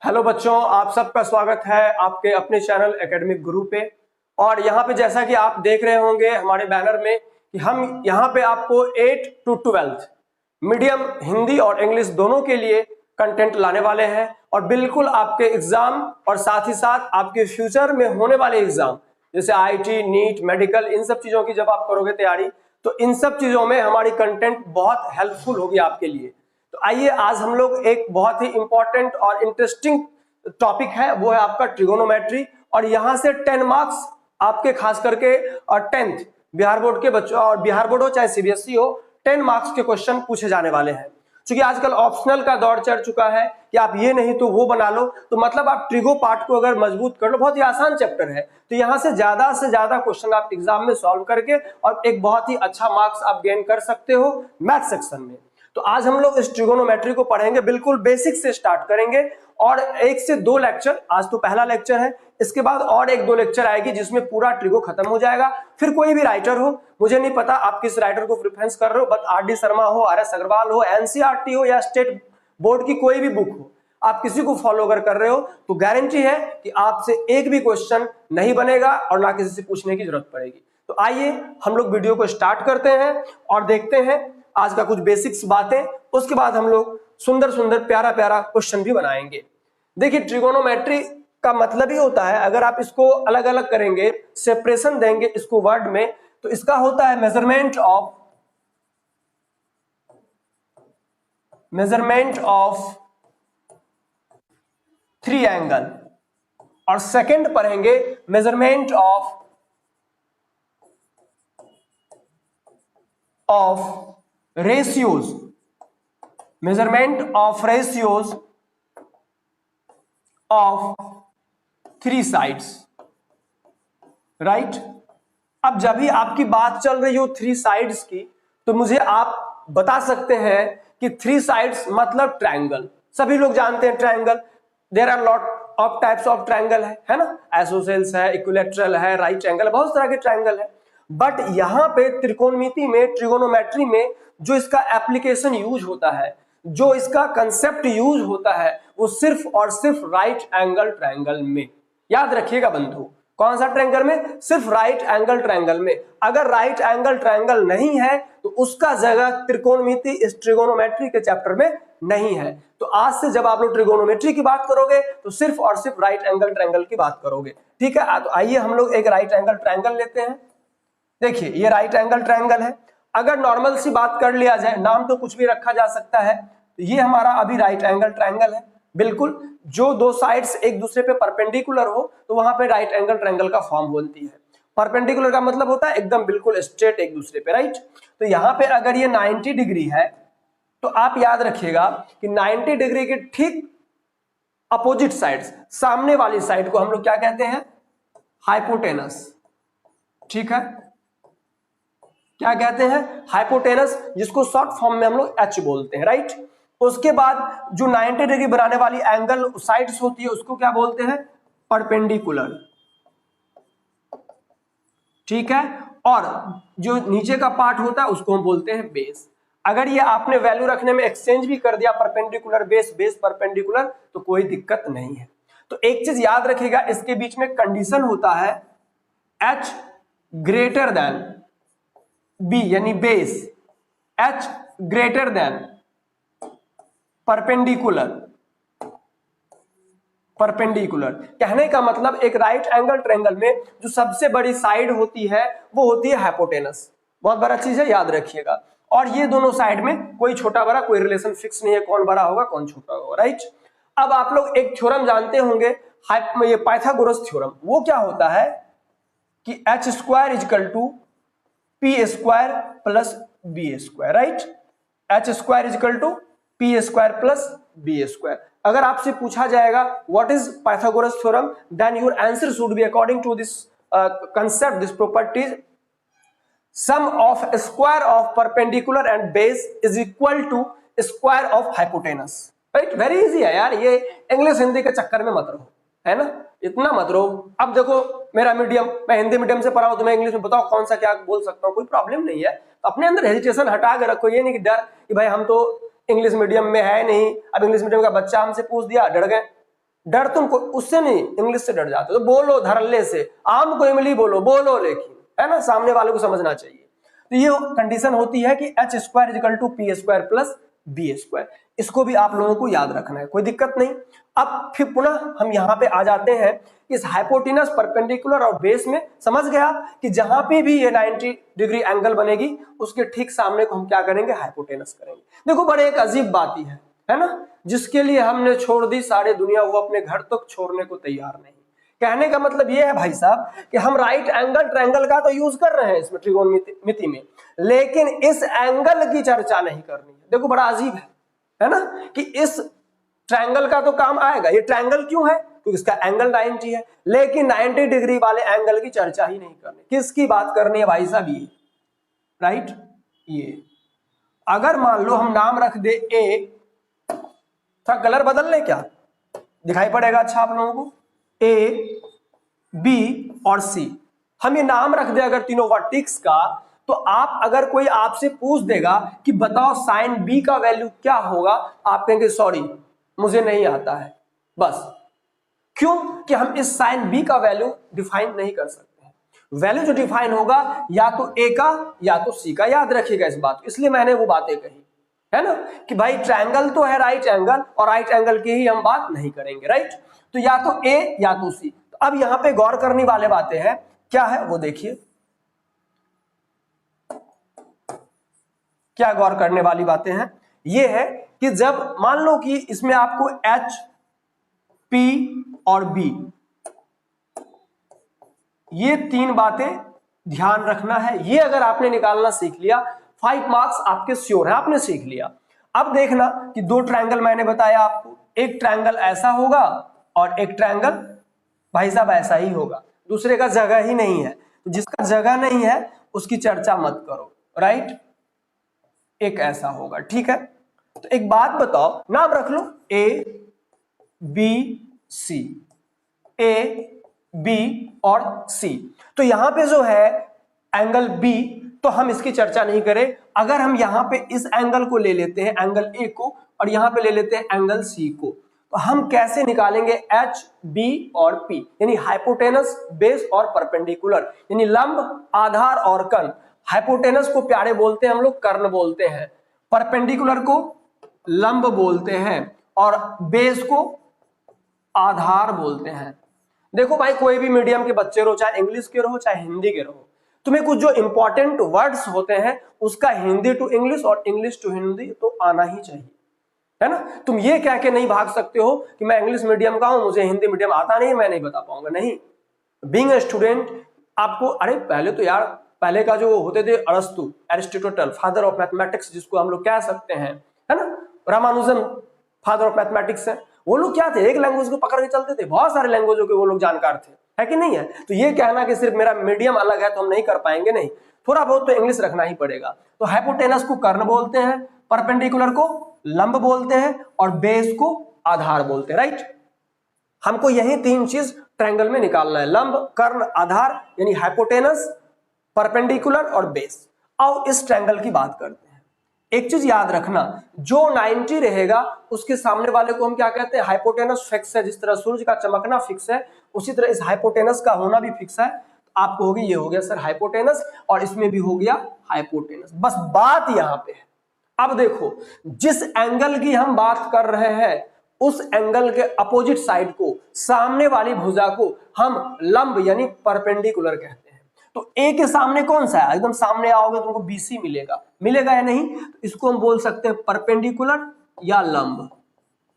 Hello बच्चों, आप सबका स्वागत है आपके अपने चैनल एकेडमिक गुरु पे। और यहाँ पे जैसा कि आप देख रहे होंगे हमारे बैनर में कि हम यहाँ पे आपको 8 to 12 मीडियम हिंदी और इंग्लिश दोनों के लिए कंटेंट लाने वाले हैं। और बिल्कुल आपके एग्जाम और साथ ही साथ आपके फ्यूचर में होने वाले एग्जाम जैसे आईटी, नीट, मेडिकल, इन सब चीजों की जब आप करोगे तैयारी तो इन सब चीजों में हमारी कंटेंट बहुत हेल्पफुल होगी आपके लिए। तो आइए आज हम लोग एक बहुत ही इंपॉर्टेंट और इंटरेस्टिंग टॉपिक है, वो है आपका ट्रिगोनोमेट्री। और यहां से 10 मार्क्स आपके खास करके और 10th बिहार बोर्ड के बच्चों, और बिहार बोर्ड हो चाहे सीबीएसई हो, 10 मार्क्स के क्वेश्चन पूछे जाने वाले हैं। क्योंकि आजकल ऑप्शनल का दौर चढ़ चुका है कि आप ये नहीं तो वो बना लो, तो मतलब आप ट्रिगो पार्ट को अगर मजबूत कर लो, बहुत ही आसान चैप्टर है, तो यहां से ज्यादा क्वेश्चन आप एग्जाम में सॉल्व करके और एक बहुत ही अच्छा मार्क्स आप गेन कर सकते हो मैथ सेक्शन में। तो आज हम लोग इस ट्रिगोनोमेट्री को पढ़ेंगे, बिल्कुल बेसिक से स्टार्ट करेंगे और 1 से 2 लेक्चर, आज तो पहला लेक्चर है, इसके बाद और 1-2 लेक्चर आएगी जिसमें पूरा ट्रिगो खत्म हो जाएगा। फिर कोई भी राइटर हो, मुझे नहीं पता आप किस राइटर को प्रेफरेंस कर रहे हो, बट आर डी शर्मा हो, आर एस अग्रवाल हो, एनसीईआरटी हो या स्टेट बोर्ड की कोई भी बुक हो, आप किसी को फॉलो अगर कर रहे हो तो गारंटी है कि आपसे एक भी क्वेश्चन नहीं बनेगा और ना किसी से पूछने की जरूरत पड़ेगी। तो आइए हम लोग वीडियो को स्टार्ट करते हैं और देखते हैं आज का कुछ बेसिक्स बातें, उसके बाद हम लोग सुंदर सुंदर प्यारा प्यारा क्वेश्चन भी बनाएंगे। देखिए, ट्रिगोनोमेट्री का मतलब ही होता है, अगर आप इसको अलग अलग करेंगे, सेपरेशन देंगे इसको वर्ड में, तो इसका होता है मेजरमेंट ऑफ 3 एंगल, और सेकंड पढ़ेंगे measurement of ratios, measurement of ratios of 3 sides, right. अब जब भी आपकी बात चल रही हो 3 साइड्स की, तो मुझे आप बता सकते हैं कि 3 साइड्स मतलब ट्रायंगल। सभी लोग जानते हैं triangle, there are lot of types of triangle है ना, आइसोसेल्स है, इक्विलैटरल है, राइट एंगल, बहुत तरह के ट्रायंगल है। बट यहां पे त्रिकोणमिति में, ट्रिगोनोमेट्री में जो इसका एप्लीकेशन यूज होता है, जो इसका कंसेप्ट यूज होता है, वो सिर्फ और सिर्फ राइट एंगल ट्रायंगल में। याद रखिएगा बंधु, कौन सा ट्रायंगल में? सिर्फ राइट एंगल ट्रायंगल में। अगर राइट एंगल ट्रायंगल नहीं है तो उसका जगह त्रिकोणमिति इस ट्रिगोनोमेट्री के चैप्टर में नहीं है। तो आज से जब आप लोग ट्रिगोनोमेट्री की बात करोगे तो सिर्फ और सिर्फ राइट एंगल ट्रायंगल की बात करोगे, ठीक है। तो आइए हम लोग एक राइट एंगल ट्रायंगल लेते हैं। देखिए, ये राइट एंगल ट्रायंगल है। अगर नॉर्मल सी बात कर लिया जाए, नाम तो कुछ भी रखा जा सकता है, तो ये हमारा अभी राइट एंगल ट्रायंगल है। बिल्कुल, जो 2 साइड्स एक दूसरे पे परपेंडिकुलर हो तो वहां पे राइट एंगल ट्रायंगल का फॉर्म बनती है। परपेंडिकुलर का मतलब होता है एकदम बिल्कुल स्ट्रेट एक दूसरे पे, राइट। तो यहाँ पे अगर ये 90 डिग्री है तो आप याद रखिएगा कि 90 डिग्री के ठीक अपोजिट साइड्स, सामने वाली साइड को हम लोग क्या कहते हैं? हाइपोटेनस, ठीक है। क्या कहते हैं? हाइपोटेनस, जिसको शॉर्ट फॉर्म में हम लोग एच बोलते हैं, राइट। उसके बाद जो 90 डिग्री बनाने वाली एंगल साइड्स होती है उसको क्या बोलते हैं? परपेंडिकुलर, ठीक है। और जो नीचे का पार्ट होता है उसको हम बोलते हैं बेस। अगर ये आपने वैल्यू रखने में एक्सचेंज भी कर दिया, परपेंडिकुलर बेस, बेस परपेंडिकुलर, तो कोई दिक्कत नहीं है। तो एक चीज याद रखिएगा, इसके बीच में कंडीशन होता है h ग्रेटर देन b, यानी base h greater than perpendicular. कहने का मतलब एक राइट एंगल ट्रायंगल में जो सबसे बड़ी साइड होती है वो होती है हाइपोटेनस। बहुत बड़ा चीज है, याद रखिएगा। और ये दोनों साइड में कोई छोटा बड़ा कोई रिलेशन फिक्स नहीं है, कौन बड़ा होगा कौन छोटा होगा, राइट। अब आप लोग एक थ्योरम जानते होंगे, ये पाइथागोरस थ्योरम। वो क्या होता है कि h square is equal to p square plus b square, right. h square is equal to p square plus b square. अगर आपसे पूछा जाएगा what is Pythagoras theorem, then your answer should be according to this concept, this properties, sum of square of perpendicular and base is equal to square of hypotenuse, right. Very easy है यार, ये English Hindi के चक्कर में मत रहो, है ना, इतना मत रहो। अब देखो, मेरा मीडियम, मैं हिंदी मीडियम से पढ़ा हूं, तो मैं इंग्लिश में बताओ कौन सा क्या बोल सकता हूं, कोई प्रॉब्लम नहीं है। तो अपने अंदर हेजिटेशन हटा के रखो, ये नहीं कि डर कि भाई हम तो इंग्लिश मीडियम में है नहीं, अब इंग्लिश मीडियम का बच्चा हमसे पूछ दिया, डर गए, डर तुमको उससे नहीं, इंग्लिश से डर जाते हो तो बोलो धड़ल्ले से, आम को इमली बोलो, बोलो लेकिन, है ना, सामने वाले को समझना चाहिए। तो ये कंडीशन होती है कि h square is equal to p square plus b square. इसको भी आप लोगों को याद रखना है, कोई दिक्कत नहीं। अब फिर पुनः हम यहाँ पे आ जाते हैं इस हाइपोटेनस, परपेंडिकुलर और बेस में। समझ गए आप कि जहां पे भी ये 90 डिग्री एंगल बनेगी उसके ठीक सामने को हम क्या करेंगे, हाइपोटेनस करेंगे। देखो बड़े एक अजीब बात ही है ना, जिसके लिए हमने छोड़ दी सारी दुनिया, वो अपने घर तक छोड़ने को तैयार नहीं। कहने का मतलब ये है भाई साहब कि हम राइट एंगल ट्रायंगल का तो यूज कर रहे हैं इसमें त्रिकोणमिति में, लेकिन इस एंगल की चर्चा नहीं करनी है। देखो बड़ा अजीब है ना, कि इस ट्रायंगल का तो काम आएगा। ये ट्रायंगल क्यों है, क्योंकि इसका एंगल 90 है, लेकिन 90 डिग्री वाले एंगल की चर्चा ही नहीं करनी। किसकी बात करनी है भाई साहब, ये राइट। ये अगर मान लो हम नाम रख दे ए, थोड़ा कलर बदल ले, क्या दिखाई पड़ेगा अच्छा आप लोगों को, ए बी और सी, हम ये नाम रख दे अगर तीनों वर्टिक्स का, तो आप अगर कोई आपसे पूछ देगा कि बताओ साइन बी का वैल्यू क्या होगा, आप कहेंगे सॉरी मुझे नहीं आता है। बस क्यों कि हम इस साइन बी का वैल्यू डिफाइन नहीं कर सकते हैं। वैल्यू जो डिफाइन होगा या तो ए का या तो सी का, याद रखिएगा इस बात को। इसलिए मैंने वो बातें कही है ना कि भाई ट्रायंगल तो है राइट एंगल, और राइट एंगल की ही हम बात नहीं करेंगे, राइट। तो या तो ए या तो सी। तो अब यहां पे गौर करने वाले बातें हैं, क्या है वो देखिए, क्या गौर करने वाली बातें हैं। ये है कि जब मान लो कि इसमें आपको एच, पी और बी, ये तीन बातें ध्यान रखना है। ये अगर आपने निकालना सीख लिया, 5 मार्क्स आपके श्योर है, आपने सीख लिया। अब देखना कि दो ट्रायंगल मैंने बताया आपको, एक ट्रायंगल ऐसा होगा और एक ट्रायंगल भाई साहब ऐसा ही होगा, दूसरे का जगह ही नहीं है। तो जिसका जगह नहीं है उसकी चर्चा मत करो, राइट। एक ऐसा होगा, ठीक है। तो एक बात बताओ, नाम रख लो A B C, A B और सी। तो यहां पे जो है एंगल बी, तो हम इसकी चर्चा नहीं करें। अगर हम यहां पे इस एंगल को ले लेते हैं, एंगल ए को, और यहां पे ले लेते हैं एंगल सी को, तो हम कैसे निकालेंगे एच, बी और पी, यानी हाइपोटेनस, बेस और परपेंडिकुलर, यानी लंब, आधार और कर्ण। हाइपोटेनस को प्यारे बोलते हैं हम लोग कर्ण बोलते हैं, परपेंडिकुलर को लंब बोलते हैं, और बेस को आधार बोलते हैं। देखो भाई कोई भी मीडियम के बच्चे रहो, चाहे इंग्लिश के रहो चाहे हिंदी के रहो, तुम्हें कुछ जो इंपॉर्टेंट वर्ड्स होते हैं उसका हिंदी टू इंग्लिश और इंग्लिश टू हिंदी तो आना ही चाहिए, है ना। तुम ये कह के नहीं भाग सकते हो कि मैं इंग्लिश मीडियम का हूं, मुझे हिंदी मीडियम आता नहीं, मैं नहीं बता पाऊंगा। नहीं, बीइंग ए स्टूडेंट आपको, अरे पहले तो यार, पहले का जो होते थे अरस्तु, एरिस्टोटल, फादर ऑफ मैथमेटिक्स जिसको हम लोग कह सकते हैं, है ना, रामानुजन फादर ऑफ मैथमेटिक्स है। वो लोग क्या थे, एक लैंग्वेज को पकड़ के चलते थे, बहुत सारे लैंग्वेजों के वो लोग जानकार थे, है कि नहीं है। तो ये कहना कि सिर्फ मेरा मीडियम अलग है तो हम नहीं कर पाएंगे, नहीं, थोड़ा बहुत तो इंग्लिश रखना ही पड़ेगा। तो हाइपोटेनस को कर्ण बोलते हैं, परपेंडिकुलर को लंब बोलते हैं, और बेस को आधार बोलते हैं, राइट। हमको यही तीन चीज ट्रायंगल में निकालना है, लंब, कर्ण, आधार, यानी हाइपोटेनस, परपेंडिकुलर और बेस। आओ इस ट्रायंगल की बात करते हैं। एक चीज याद रखना, जो 90 रहेगा उसके सामने वाले को हम क्या कहते हैं, हाइपोटेनस फिक्स है। जिस तरह सूर्य का चमकना फिक्स है, उसी तरह इस हाइपोटेनस का होना भी फिक्स है। आपको होगी, ये हो गया सर हाइपोटेनस, और इसमें भी हो गया हाइपोटेनस। बस बात यहां पे है। अब देखो, जिस एंगल की हम बात कर रहे हैं उस एंगल के अपोजिट साइड को, सामने वाली भुजा को हम लंब यानी परपेंडिकुलर कहते हैं। तो ए के सामने कौन सा है, एकदम सामने आओगे तुमको बीसी मिलेगा, मिलेगा या नहीं, तो इसको हम बोल सकते हैं परपेंडिकुलर या लंब।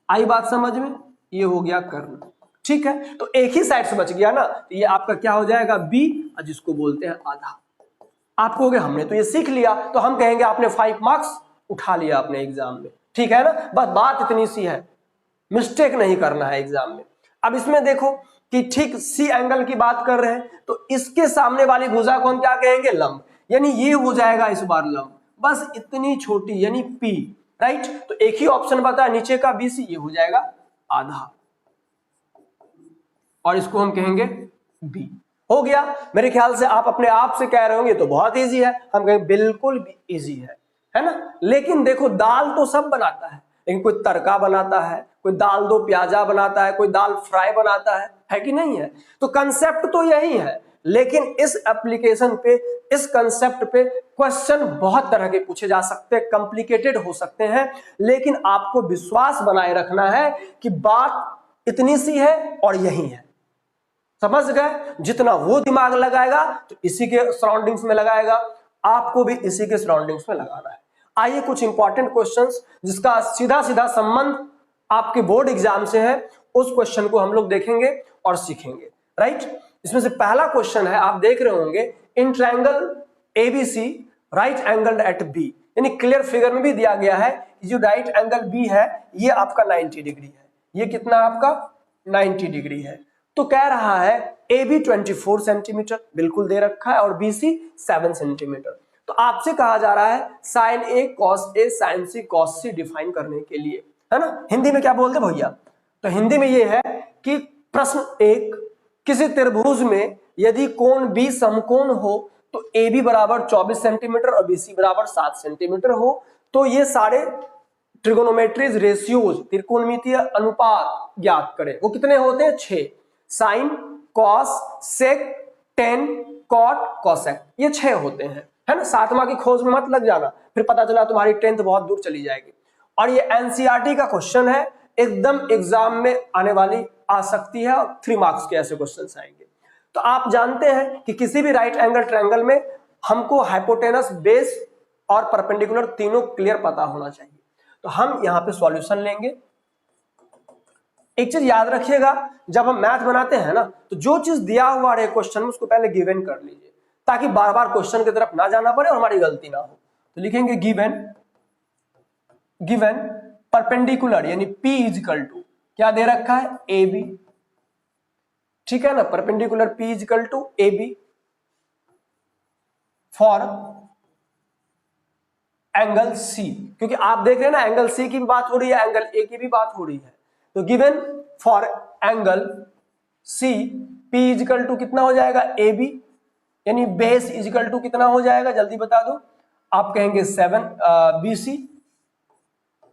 आई बात समझ में, ये हो गया कर्ण, ठीक है। तो एक ही साइड से बच गया ना, तो ये आपका क्या हो जाएगा, बी, जिसको बोलते हैं आधा। आपको हो गया, हमने तो ये सीख लिया, तो हम कहेंगे आपने 5 मार्क्स उठा लिया अपने एग्जाम में, ठीक है ना। बस बात इतनी सी है, मिस्टेक नहीं करना है एग्जाम में। अब इसमें देखो कि ठीक सी एंगल की बात कर रहे हैं, तो इसके सामने वाली भुजा को हम क्या कहेंगे, लंब, यानी ये हो जाएगा इस बार लंब, बस इतनी छोटी, यानी पी, राइट। तो एक ही ऑप्शन बता, नीचे का बीसी, ये हो जाएगा आधा, और इसको हम कहेंगे बी। हो गया। मेरे ख्याल से आप अपने आप से कह रहे होंगे तो बहुत इजी है, हम कहेंगे बिल्कुल भी इजी है ना। लेकिन देखो, दाल तो सब बनाता है, लेकिन कोई तड़का बनाता है, कोई दाल दो प्याजा बनाता है, कोई दाल फ्राई बनाता है कि नहीं है? तो कंसेप्ट तो यही है, लेकिन इस एप्लीकेशन पे, इस कंसेप्ट पे क्वेश्चन बहुत तरह के पूछे जा सकते हैं, कॉम्प्लिकेटेड हो सकते हैं, लेकिन आपको विश्वास बनाए रखना है कि बात इतनी सी है और यही है। समझ गए? जितना वो दिमाग लगाएगा तो इसी के सराउंडिंग्स में लगाएगा, आपको भी इसी के सराउंडिंग्स में लगाना है। आइए कुछ इंपॉर्टेंट क्वेश्चंस जिसका सीधा सीधा संबंध आपके बोर्ड एग्जाम से है, उस क्वेश्चन को हम लोग देखेंगे और सीखेंगे। राइट? इसमें से पहला क्वेश्चन है, आप देख रहे होंगे, in triangle ABC right angle at B, यानी क्लियर फिगर में भी दिया गया है कि जो राइट एंगल बी है ये आपका 90 डिग्री है। ये कितना आपका 90 डिग्री है। तो कह रहा है ए बी 24 सेंटीमीटर बिल्कुल दे रखा है और बी सी 7 सेंटीमीटर। तो आपसे कहा जा रहा है sign A cos A sign C cos C define करने के लिए, है ना? हिंदी में क्या बोलते भैया? तो हिंदी में ये है कि प्रश्न एक, किसी त्रिभुज में यदि कोण बी समकोण हो तो ए बी बराबर 24 सेंटीमीटर और बी सी बराबर 7 सेंटीमीटर हो, तो ये सारे ट्रिगोनोमेट्रीज रेशियोज, त्रिकोणमितीय अनुपात ज्ञात करें। वो कितने होते हैं? 6। साइन, कॉस, सेक, टेन, कॉट, कॉसेक, ये 6 होते हैं, है ना? 7वां की खोज में मत लग जाना, फिर पता चला तुम्हारी 10th बहुत दूर चली जाएगी। और ये एनसीईआरटी का क्वेश्चन है, एकदम एग्जाम में आने वाली आ सकती है और 3 मार्क्स के ऐसे क्वेश्चन आएंगे। तो आप जानते हैं कि किसी भी राइट एंगल ट्रायंगल में हमको हाइपोटेनस, बेस और परपेंडिकुलर तीनों क्लियर पता होना चाहिए। तो हम यहां पे सॉल्यूशन लेंगे। एक चीज याद रखिएगा, जब हम मैथ बनाते हैं ना, तो जो चीज दिया हुआ है क्वेश्चन में उसको पहले गिवन कर लीजिए, ताकि बार बार क्वेश्चन की तरफ ना जाना पड़े और हमारी गलती ना हो। तो लिखेंगे गिवन परपेंडिकुलर यानी P इजिकल टू क्या दे रखा है? ए बी, ठीक है ना? Perpendicular P is equal to A B for angle C, क्योंकि आप देख रहे हैं ना एंगल C की भी बात हो रही है, एंगल A की भी बात हो रही है। तो given for angle C P is equal to कितना हो जाएगा? ए बी, यानी बेस इजिकल टू कितना हो जाएगा? जल्दी बता दो। आप कहेंगे 7 BC।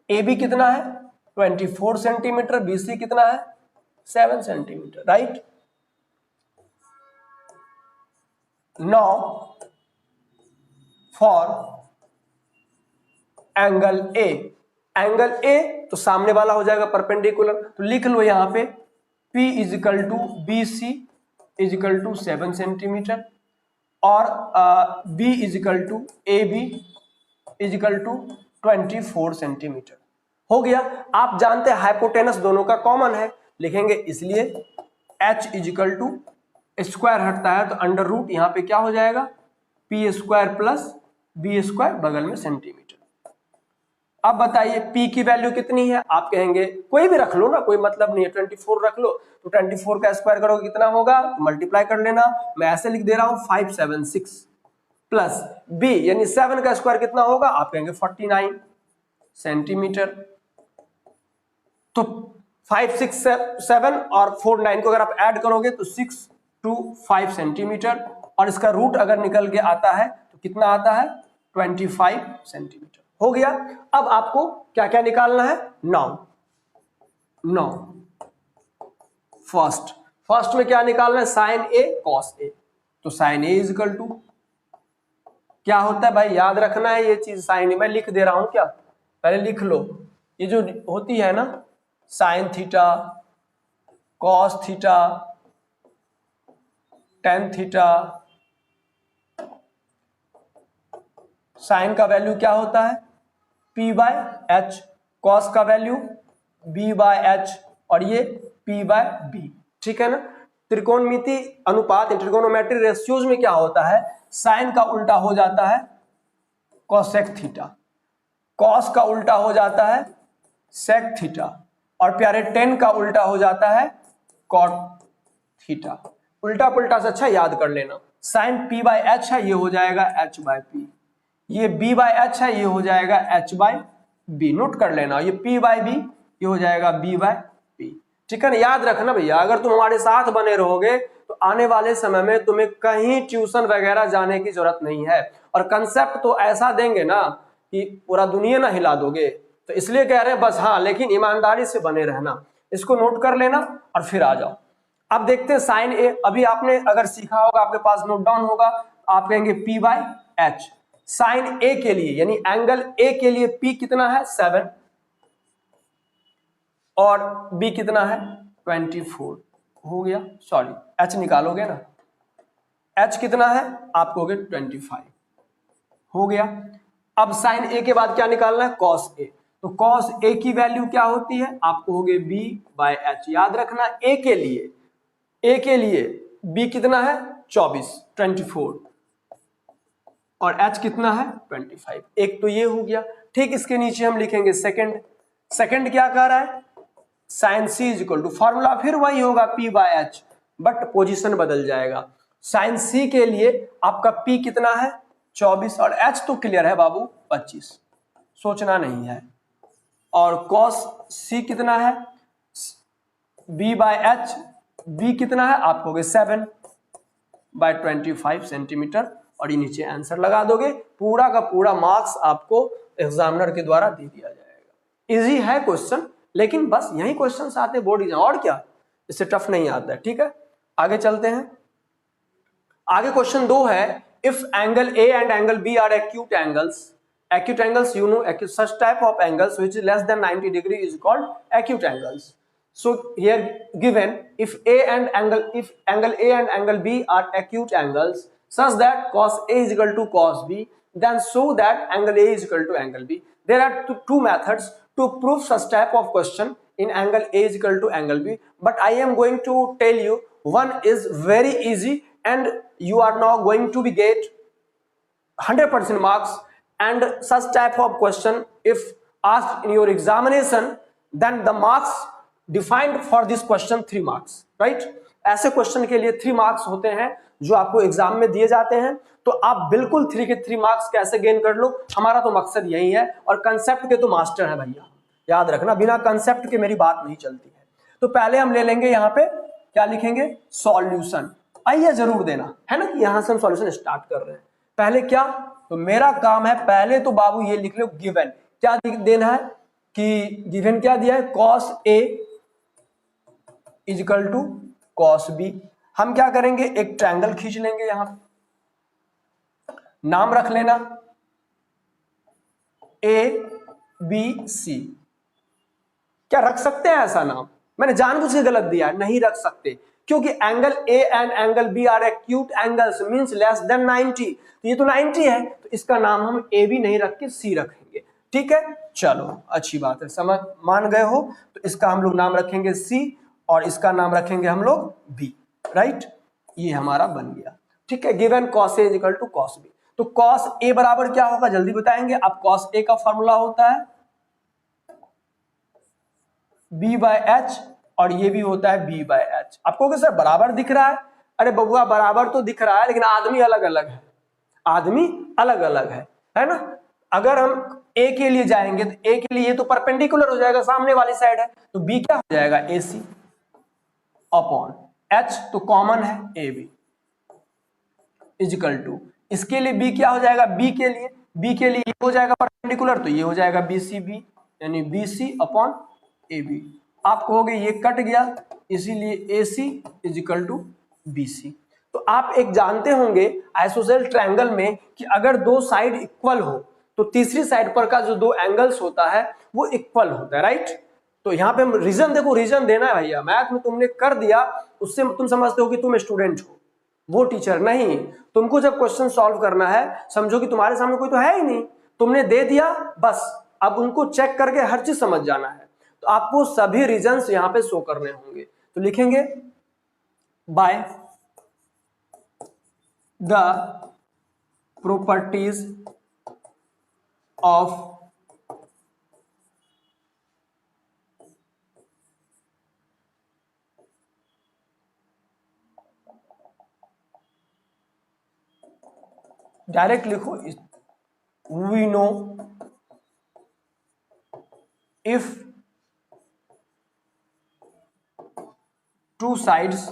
ए बी कितना है? 24 सेंटीमीटर। BC कितना है? 7 centimetre. Right? Now for angle A, angle A तो सामने वाला हो जाएगा परपेंडिकुलर, तो लिख लो यहां पे P is equal to BC is equal to 7 centimetre और B is equal to AB is equal to 24 centimetre. हो गया। आप जानते हैं हाइपोटेनस दोनों का कॉमन है, लिखेंगे इसलिए H इजिकल टू स्क्वायर हटता है तो अंडर रूट यहां पे क्या हो जाएगा? P square plus B square बगल में सेंटीमीटर। अब बताइए P की वैल्यू कितनी है? आप कहेंगे कोई भी रख लो ना, कोई मतलब नहीं है, 24 रख लो। तो 24 का स्क्वायर करोगे कितना होगा? तो मल्टीप्लाई कर लेना। मैं ऐसे लिख दे रहा हूं 576 प्लस B यानी 7 का स्क्वायर कितना होगा? आप कहेंगे 49 सेंटीमीटर। तो 5 6 7 और 4 9 को अगर आप ऐड करोगे तो 6 2 5 सेंटीमीटर, और इसका रूट अगर निकल के आता है तो कितना आता है? 25 सेंटीमीटर। हो गया। अब आपको क्या क्या निकालना है? नाउ फर्स्ट में क्या निकालना है? Sign A cos A. तो साइन ए इजिकल टू क्या होता है भाई? याद रखना है ये चीज। साइन ए मैं लिख दे रहा हूं, क्या पहले लिख लो। ये जो होती है ना sine theta, cos theta, tan theta, sine का वैल्यू क्या होता है? P बाय एच, कॉस का वैल्यू B बाय एच और ये P बाय बी, ठीक है ना? त्रिकोणमिति अनुपात ट्रिगोनोमेट्री रेशियोज में क्या होता है? साइन का उल्टा हो जाता है कॉसेक थीटा, कॉस का उल्टा हो जाता है सेक थीटा, और प्यारे टेन का उल्टा हो जाता है कॉट थीटा। उल्टा पुल्टा से अच्छा याद कर लेना। साइन P बाय एच है, ये हो जाएगा H बाय पी। ये B बाय एच है, ये हो जाएगा H बाय बी। नोट कर लेना। ये P बाय बी, ये हो जाएगा B बाय पी। ठीक है ना? याद रखना भैया, अगर तुम हमारे साथ बने रहोगे तो आने वाले समय में तुम्हें कहीं ट्यूशन वगैरह जाने की जरूरत नहीं है, और कंसेप्ट तो ऐसा देंगे ना कि पूरा दुनिया ना हिला दोगे। तो इसलिए कह रहे हैं बस, हाँ लेकिन ईमानदारी से बने रहना, इसको नोट कर लेना और फिर आ जाओ। अब देखते हैं साइन ए। अभी आपने अगर सीखा होगा, आपके पास नोट डाउन होगा, आप कहेंगे पी बाई एच। साइन ए के लिए यानी एंगल ए के लिए पी कितना है 7 और बी कितना है 24 हो गया। सॉरी एच निकालोगे ना, एच कितना है आप कहोगे 25 हो गया। अब साइन ए के बाद क्या निकालना है कॉस ए। तो कॉस ए की वैल्यू क्या होती है आप कहोगे बी बाय एच। याद रखना ए के लिए बी कितना है 24 और एच कितना है 25। एक तो ये हो गया। ठीक इसके नीचे हम लिखेंगे सेकंड क्या कह रहा है sine C is equal to, formula फिर वही होगा p by h but position बदल जाएगा। साइन सी के लिए आपका पी कितना है 24 और एच तो क्लियर है बाबू 25, सोचना नहीं है। और कॉस सी कितना है बी बाय एच, बी कितना है आप कहोगे 7 बाय 25 सेंटीमीटर और ये नीचे आंसर लगा दोगे। पूरा का पूरा मार्क्स आपको एग्जामिनर के द्वारा दे दिया जाएगा। इजी है क्वेश्चन, लेकिन बस यही क्वेश्चन आते हैं बोर्ड एग्जाम, और क्या इससे टफ नहीं आता है। ठीक है आगे चलते हैं। आगे क्वेश्चन 2 है, if angle A and angle B are acute angles you know such type of angles which is less than 90 degree is called acute angles. So here given if angle A and angle B are acute angles such that cos A is equal to cos B, then show that angle A is equal to angle B. There are two methods to prove such type of question in angle A is equal to angle B, but I am going to tell you one is very easy and you are now going to be get 100% marks, and such type of question if asked in your examination then the marks defined for this question 3 marks, right? ऐसे question के लिए 3 marks होते हैं जो आपको exam में दिए जाते हैं। तो आप बिल्कुल 3 के 3 मार्क्स कैसे गेन कर लो, हमारा तो मकसद यही है। और कंसेप्ट के तो मास्टर है भैया, याद रखना बिना कंसेप्ट के मेरी बात नहीं चलती है। तो पहले हम ले लेंगे यहाँ पे क्या लिखेंगे सॉल्यूशन। आइए जरूर देना है ना कि यहां से हम सॉल्यूशन स्टार्ट कर रहे हैं। पहले क्या, तो मेरा काम है पहले तो बाबू ये लिख लो गिवन क्या देना है कि गिवन क्या दिया है cos A is equal to cos B. हम क्या करेंगे एक ट्रायंगल खींच लेंगे, यहां नाम रख लेना ए बी सी। क्या रख सकते हैं ऐसा नाम? मैंने जानबूझ के गलत दिया है, नहीं रख सकते क्योंकि angle A and angle B are acute angles means less than 90। तो ये तो 90 है तो इसका नाम हम ए भी नहीं रख के सी रखेंगे। ठीक है चलो अच्छी बात है, समझ मान गए हो। तो इसका हम लोग नाम रखेंगे सी और इसका नाम रखेंगे हम लोग बी, राइट? ये हमारा बन गया। ठीक है given cos A equal to cos B. तो कॉस ए बराबर क्या होगा जल्दी बताएंगे। अब कॉस ए का फॉर्मूला होता है बी बाय एच और ये भी होता है बी बाय एच। आपको क्या सर बराबर दिख रहा है? अरे बबुआ बराबर तो दिख रहा है लेकिन आदमी अलग अलग है, आदमी अलग अलग है ना। अगर हम ए के लिए जाएंगे तो ए के लिए तो परपेंडिकुलर हो जाएगा, सामने वाली साइड है, तो बी क्या हो जाएगा ए सी अपॉन एच तो कॉमन है ए बी इजिकल टू, इसके लिए बी क्या हो जाएगा बी के लिए ये हो जाएगा परपेंडिकुलर तो ये हो जाएगा बी सी बी यानी B C upon A B. आप कहोगे ये कट गया इसीलिए A C is equal to B C. तो आप एक जानते होंगे आइसोसेल ट्रायंगल में कि अगर दो साइड इक्वल हो तो तीसरी साइड पर का जो दो एंगल्स होता है वो इक्वल होता है, राइट? तो यहाँ पे हम रीजन देखो, रीजन देना है भैया। मैथ में तुमने कर दिया उससे तुम समझते हो कि तुम स्टूडेंट हो, वो टीचर नहीं। तुमको जब क्वेश्चन सॉल्व करना है समझो कि तुम्हारे सामने कोई तो है ही नहीं, तुमने दे दिया बस, अब उनको चेक करके हर चीज समझ जाना है। तो आपको सभी रीजंस यहां पे शो करने होंगे। तो लिखेंगे by the properties of direct लिखो we know if two sides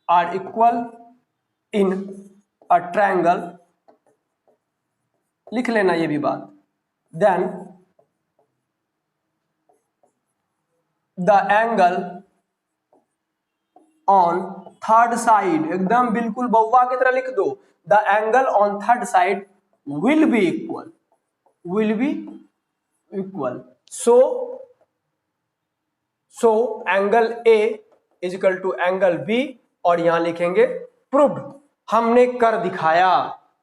are equal in a triangle, लिख लेना ये भी बात, then the angle on third side, एकदम बिल्कुल बउआ की तरह लिख दो, the angle on third side will be equal, will be equal, so angle A is equal to angle B, और यहां लिखेंगे प्रूव्ड, हमने कर दिखाया,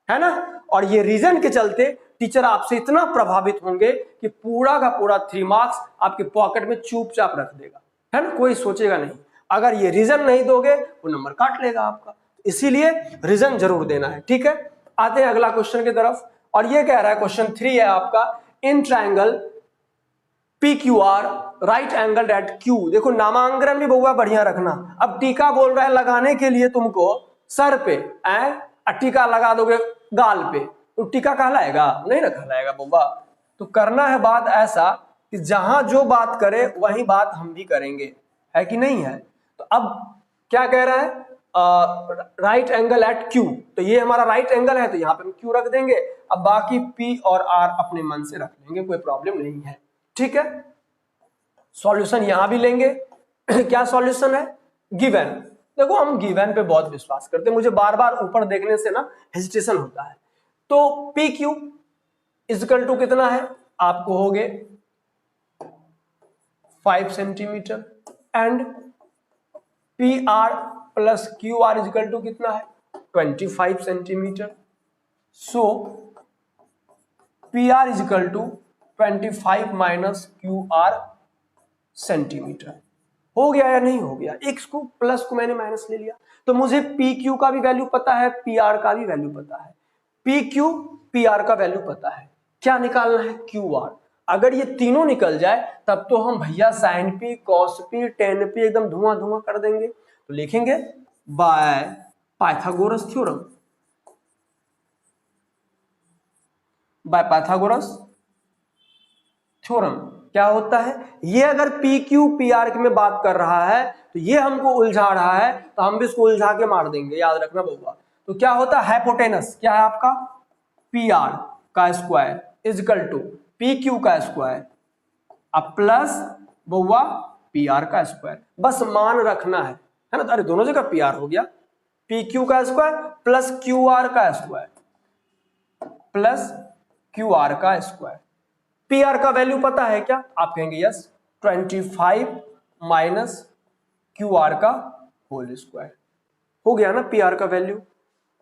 है ना। और ये रीजन के चलते टीचर आपसे इतना प्रभावित होंगे कि पूरा का पूरा 3 मार्क्स आपके पॉकेट में चुपचाप रख देगा, है ना, कोई सोचेगा नहीं। अगर ये रीजन नहीं दोगे वो नंबर काट लेगा आपका, इसीलिए रीजन जरूर देना है, ठीक है। आते हैं अगला क्वेश्चन की तरफ, और ये कह रहा है क्वेश्चन 3 है आपका, in triangle PQR right angle at Q। देखो नामांकन भी बहुआ बढ़िया रखना। अब टीका बोल रहा है लगाने के लिए तुमको सर पे, टीका लगा दोगे गाल पे तो टीका कहलाएगा नहीं ना, कहलाएगा बहुआ। तो करना है बात ऐसा कि जहां जो बात करे वही बात हम भी करेंगे, है कि नहीं है। तो अब क्या कह रहा है, राइट एंगल एट Q, तो ये हमारा राइट एंगल है तो यहाँ पे हम Q रख देंगे। अब बाकी P और R अपने मन से रख लेंगे, कोई प्रॉब्लम नहीं है, ठीक है। सॉल्यूशन यहां भी लेंगे क्या सॉल्यूशन है, गिवन। देखो हम गिवन पे बहुत विश्वास करते हैं, मुझे बार बार ऊपर देखने से ना हेजिटेशन होता है। तो पी क्यू इजकल टू कितना है, आपको हो गए 5 centimetre, and P R plus Q R is equal to कितना है 25 centimetre. So P R is equal to 25 minus Q R centimetre. हो गया या नहीं हो गया, एक्स को प्लस को मैंने माइनस ले लिया, तो मुझे पी क्यू का भी वैल्यू पता है, पी आर का भी वैल्यू पता है, पी क्यू पी आर का वैल्यू पता है, क्या निकालना है क्यू आर। अगर ये तीनों निकल जाए तब तो हम भैया sine P cos P tan P एकदम धुआं धुआं कर देंगे। तो लिखेंगे by Pythagoras theorem, by Pythagoras theorem क्या होता है ये, अगर पी क्यू पी आर में बात कर रहा है तो ये हमको उलझा रहा है तो हम भी इसको उलझा के मार देंगे, याद रखना बउआ। तो क्या होता है हाइपोटेनस, क्या है आपका पी आर का square is equal to P Q का स्क्वायर अब प्लस बउआ पी आर का स्क्वायर, बस मान रखना है ना। तो अरे दोनों जगह पी आर हो गया, पी क्यू का स्क्वायर प्लस क्यू आर का स्क्वायर प्लस क्यू आर का स्क्वायर। पी आर का वैल्यू पता है क्या, आप कहेंगे यस 25 माइनस क्यू आर का होल स्क्वायर, हो गया ना पी आर का वैल्यू।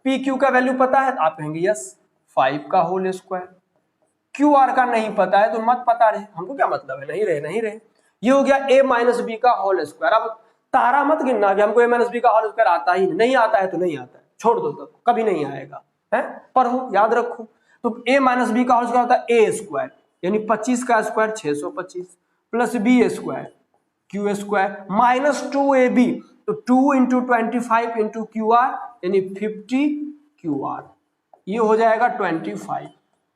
पी क्यू का वैल्यू पता है तो आप कहेंगे यस 5 का होल स्क्वायर। क्यू आर का नहीं पता है तो मत पता रहे, हमको क्या मतलब है, नहीं रहे नहीं रहे। ये हो गया a माइनस बी का होल स्क्वायर। अब तारा मत गिनना कि हमको a माइनस बी का होल स्क्वायर आता ही नहीं आता है तो नहीं आता है, छोड़ दो, तब कभी नहीं आएगा है, पढ़ो याद रखो। तो a माइनस बी का होल स्क्वायर होता है a स्क्वायर, यानी 25 का square 625 plus b square Q square minus 2ab, तो 2 इंटू 25 इंटू क्यू आर यानी 50 क्यू आर, ये हो जाएगा 25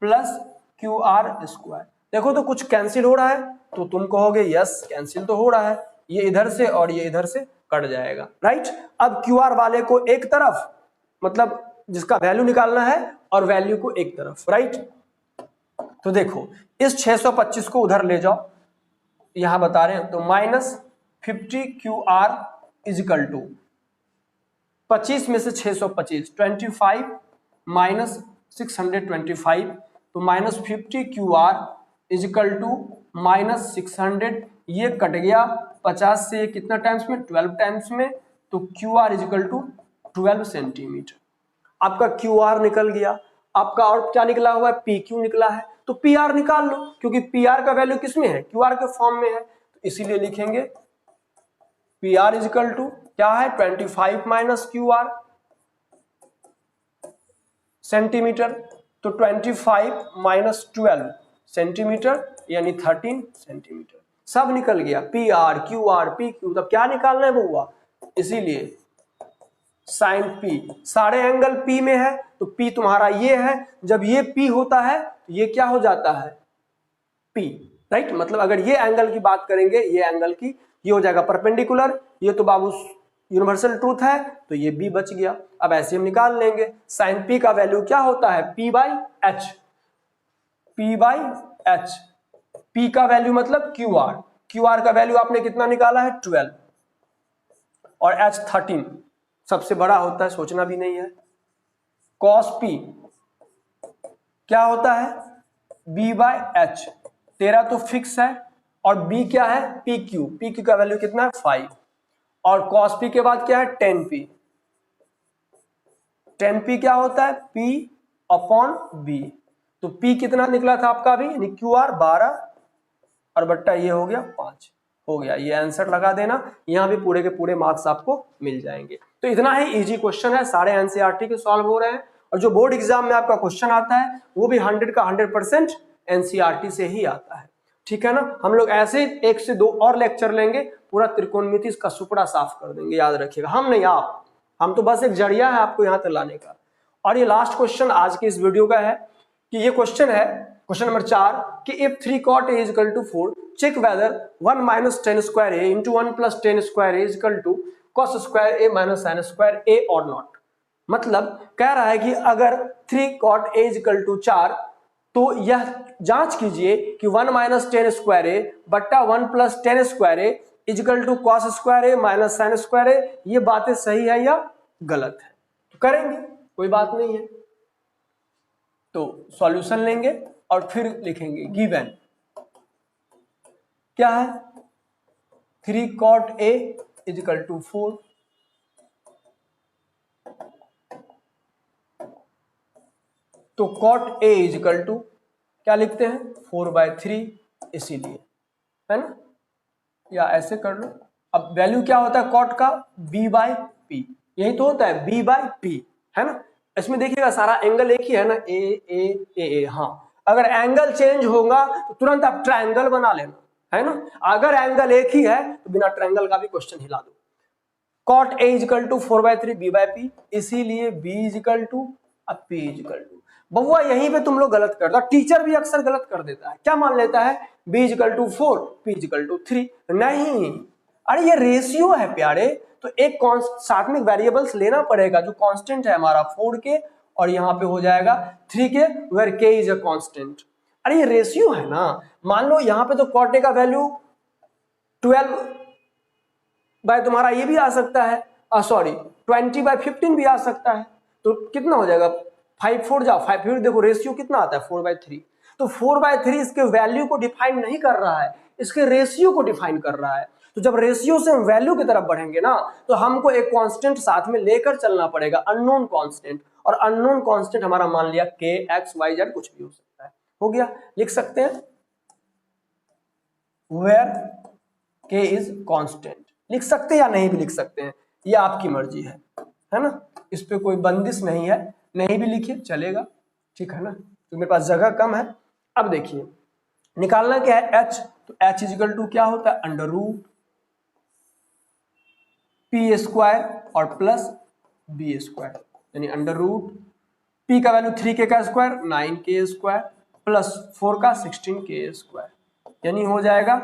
प्लस क्यू आर स्क्वायर। देखो तो कुछ कैंसिल हो रहा है तो तुम कहोगे यस कैंसिल तो हो रहा है, ये इधर से और ये इधर से कट जाएगा, राइट। अब क्यू आर वाले को एक तरफ, मतलब जिसका वैल्यू निकालना है, और वैल्यू को एक तरफ, राइट। तो देखो इस 625 को उधर ले जाओ, यहां बता रहे हैं तो minus 50 q are is equal to 25 में से 625 25 माइनस 625, तो minus 50 q are is equal to minus 600, ये कट गया 50 से कितना टाइम्स में 12 टाइम्स में, तो Q are is equal to 12 centimetre. आपका क्यू आर निकल गया, आपका और क्या निकला हुआ है पी क्यू निकला है, तो पी आर निकाल लो क्योंकि पी आर का वैल्यू किस में है क्यू आर के फॉर्म में है, तो इसीलिए लिखेंगे पी आर इजिकल टू क्या है 25 माइनस क्यू आर सेंटीमीटर, तो 25 माइनस 12 सेंटीमीटर यानी 13 सेंटीमीटर, सब निकल गया P R Q R P Q. तब क्या निकालना है बउआ, इसीलिए साइन पी, सारे एंगल पी में है तो पी तुम्हारा ये है, जब ये पी होता है तो ये क्या हो जाता है पी, राइट। मतलब अगर ये एंगल की बात करेंगे, ये एंगल की, ये हो जाएगा परपेंडिकुलर, ये तो बाबू यूनिवर्सल ट्रूथ है तो ये बी बच गया। अब ऐसे हम निकाल लेंगे साइन पी का वैल्यू क्या होता है P by H, P by H, P का वैल्यू मतलब क्यू आर, क्यू आर का वैल्यू आपने कितना निकाला है 12 और एच 13 सबसे बड़ा होता है, सोचना भी नहीं है। कॉस पी क्या होता है बी बाय एच, 13 तो फिक्स है और बी क्या है पी क्यू, पी क्यू का वैल्यू कितना है 5 और कॉस पी के बाद क्या है 10p, 10p क्या होता है p अपॉन b, तो p कितना निकला था आपका अभी यानी क्यू आर 12 और बट्टा ये हो गया 5, हो गया, ये आंसर लगा देना, यहां भी पूरे के पूरे मार्क्स आपको मिल जाएंगे। तो इतना ही इजी क्वेश्चन है, सारे एनसीईआरटी के सॉल्व हो रहे हैं और जो बोर्ड एग्जाम में आपका क्वेश्चन आता है वो भी 100 का 100% एनसीईआरटी से ही आता है, ठीक है ना। हम लोग ऐसे 1 से 2 और लेक्चर लेंगे, पूरा त्रिकोणमिति का सुपड़ा साफ कर देंगे, याद रखिएगा, हम नहीं आप, हम तो बस एक जरिया है आपको यहां तक लाने का। और ये लास्ट क्वेश्चन आज के इस वीडियो का है कि ये क्वेश्चन है क्वेश्चन नंबर 4 कि if 3 cot a is equal to 4 check whether 1 minus tan square a into 1 plus tan square a is equal to cos square a minus sin square a or not। मतलब कह रहा है कि अगर 3 cot a is equal to 4 तो यह जांच कीजिए कि 1 माइनस टेन स्क्वायर ए बट्टा 1 plus tan square A is equal to cos square A minus sign square A, ये बातें सही है या गलत है, तो करेंगे, कोई बात नहीं है। तो सॉल्यूशन लेंगे और फिर लिखेंगे गिवन क्या है 3 cot a इजिकल टू 4, तो cot a इजिकल टू क्या लिखते हैं 4/3, इसीलिए, है ना, या ऐसे कर लो। अब वैल्यू क्या होता है cot का b/p, यही तो होता है b/p, है ना। इसमें देखिएगा सारा एंगल एक ही है ना, ए, हाँ, अगर एंगल चेंज होगा तो तुरंत आप ट्रायंगल बना लेना, है ना। अगर एंगल एक ही है तो बिना ट्रायंगल का भी क्वेश्चन हिला दो। cot a is equal to 4/3 b/p, इसीलिए b इजिकल टू अब p इजिकल टू। बउआ यहीं पे तुम लोग गलत करते हो, टीचर भी अक्सर गलत कर देता है, क्या मान लेता है b is equal to 4 p is equal to 3, नहीं, अरे ये रेशियो है प्यारे, तो एक साथ में वेरिएबल्स लेना पड़ेगा, जो कांस्टेंट है हमारा 4k और यहाँ पे हो जाएगा 3k where k is a constant. अरे ये रेशियो है ना, मान लो यहाँ पे तो cot a का वैल्यू 12 बाय तुम्हारा ये भी आ सकता है, सॉरी 20/15 भी आ सकता है, तो कितना हो जाएगा 5 4 जाओ 5, फिर देखो रेशियो कितना आता है 4/3, तो 4/3 इसके वैल्यू को डिफाइन नहीं कर रहा है, इसके रेशियो को डिफाइन कर रहा है। तो जब रेशियो से हम वैल्यू की तरफ बढ़ेंगे ना तो हमको एक कांस्टेंट साथ में लेकर चलना पड़ेगा, अननोन कांस्टेंट, और अननोन कांस्टेंट हमारा मान लिया k x y z कुछ भी हो सकता है, हो गया, लिख सकते हैं वेयर k इज कांस्टेंट, लिख सकते हैं या नहीं भी लिख सकते हैं, ये आपकी मर्जी है ना, इस पे कोई बंदिश नहीं है, नहीं भी लिखिए चलेगा, ठीक है ना, तो मेरे पास जगह कम है। अब देखिए निकालना क्या है h, तो h इजिकल टू क्या होता है अंडर रूट p स्क्वायर और प्लस b स्क्वायर, यानी अंडर रूट p का वैल्यू 3k का स्क्वायर 9k स्क्वायर प्लस 4 का 16k स्क्वायर, यानी हो जाएगा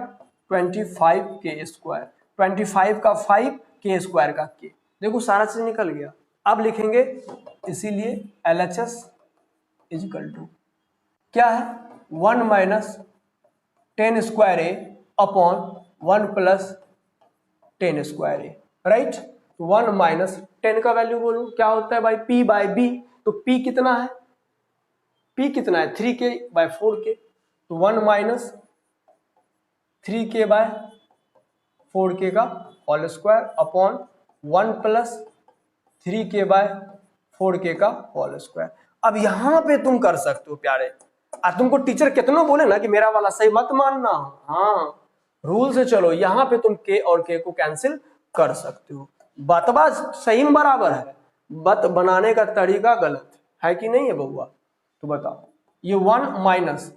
25k स्क्वायर, 25 का 5 k स्क्वायर का k, देखो सारा चीज निकल गया। अब लिखेंगे इसीलिए LHS इजिकल टू क्या है 1 minus 10 square A upon 1 plus 10 square A, right. 1 minus 10 का वैल्यू बोलूं क्या होता है भाई p/b, तो p कितना है, p कितना है 3k/4k, तो 1 माइनस 3k/4k का whole square upon 1 plus 3k/4k का होल स्क्वायर। अब यहां पे तुम कर सकते हो प्यारे, तुमको टीचर कितना बोले ना कि मेरा वाला सही मत मानना, हाँ रूल से चलो, यहां पे तुम k और k को कैंसिल कर सकते हो, बतबा सही में बराबर है, बत बनाने का तरीका गलत है कि नहीं है बउआ, तो बताओ ये 1 माइनस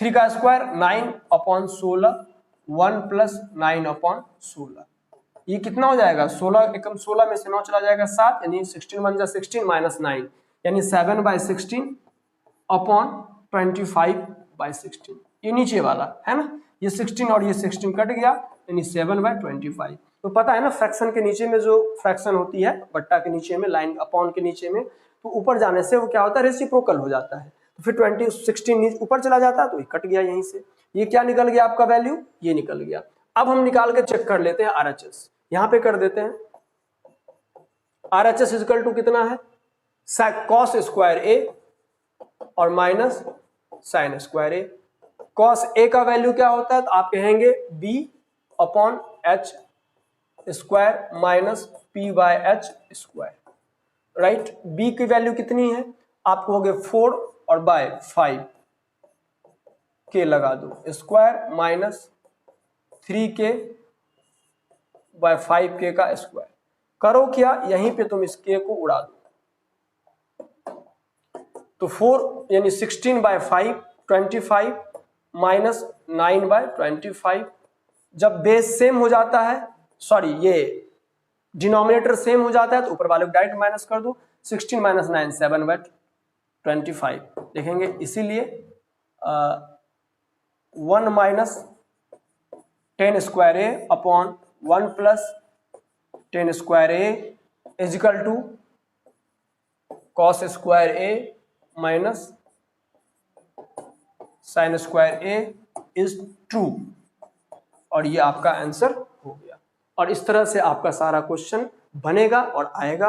3 का स्क्वायर 9/16, 1 प्लस 9/16, ये कितना हो जाएगा 16, एकम 16 में से 9 चला जाएगा 7, यानी 16 बन जाए 16 माइनस 9, यानी 7/16 अपॉन 25/16, ये नीचे वाला है ना, ये 16 और ये 16 कट गया, यानी 7/25। तो पता है ना फ्रैक्शन के नीचे में जो फ्रैक्शन होती है बट्टा के नीचे में लाइन अपॉन के नीचे में, तो ऊपर जाने से वो क्या होता है रेसिप्रोकल हो जाता है, तो फिर 16 ऊपर चला जाता है तो ये कट गया यहीं से। ये क्या निकल गया आपका वैल्यू, ये निकल गया। अब हम निकाल के चेक कर लेते हैं RHS, यहां पे कर देते हैं। RHS इक्वल टू कितना है, cos स्क्वायर ए और minus sign square A. cos A का वैल्यू क्या होता है, तो आप कहेंगे b upon h square minus p by h square, right. b की वैल्यू कितनी है, आप कहोगे 4 और बाय 5 के लगा दो, square minus 3k bye 5k का स्क्वायर। करो क्या, यहीं पे तुम इस k को उड़ा दो, तो 4 यानी 16 बाय 5 25 माइनस 9 बाय 25। जब बेस सेम हो जाता है, सॉरी ये डिनोमिनेटर सेम हो जाता है, तो ऊपर वाले को डायरेक्ट माइनस कर दो। 16 माइनस 9 7 बाय 25 देखेंगे। इसीलिए 1 minus 10 square A upon 1 plus 10 square A is equal to cos square A minus sign square A is true, और ये आपका आंसर हो गया। और इस तरह से आपका सारा क्वेश्चन बनेगा और आएगा।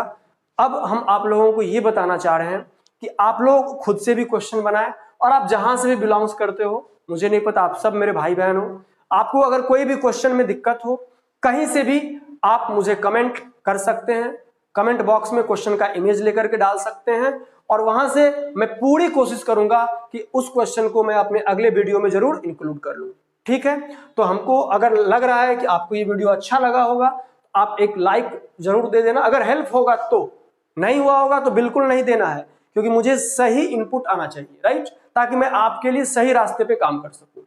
अब हम आप लोगों को ये बताना चाह रहे हैं कि आप लोग खुद से भी क्वेश्चन बनाएं, और आप जहां से भी बिलोंग्स करते हो, मुझे नहीं पता, आप सब मेरे भाई बहन हो, आपको अगर कोई भी क्वेश्चन में दिक्कत हो, कहीं से भी आप मुझे कमेंट कर सकते हैं। कमेंट बॉक्स में क्वेश्चन का इमेज लेकर के डाल सकते हैं, और वहां से मैं पूरी कोशिश करूंगा कि उस क्वेश्चन को मैं अपने अगले वीडियो में जरूर इंक्लूड कर लूं, ठीक है। तो हमको अगर लग रहा है कि आपको ये वीडियो अच्छा लगा होगा, आप एक लाइक जरूर दे देना। अगर हेल्प होगा तो, नहीं हुआ होगा तो बिल्कुल नहीं देना है, क्योंकि मुझे सही इनपुट आना चाहिए, राइट, ताकि मैं आपके लिए सही रास्ते पे काम कर सकूं।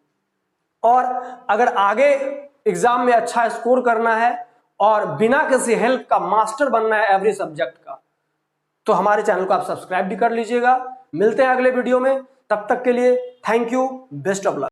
और अगर आगे एग्जाम में अच्छा स्कोर करना है और बिना किसी हेल्प का मास्टर बनना है एवरी सब्जेक्ट का, तो हमारे चैनल को आप सब्सक्राइब भी कर लीजिएगा। मिलते हैं अगले वीडियो में, तब तक के लिए thank you, best of luck.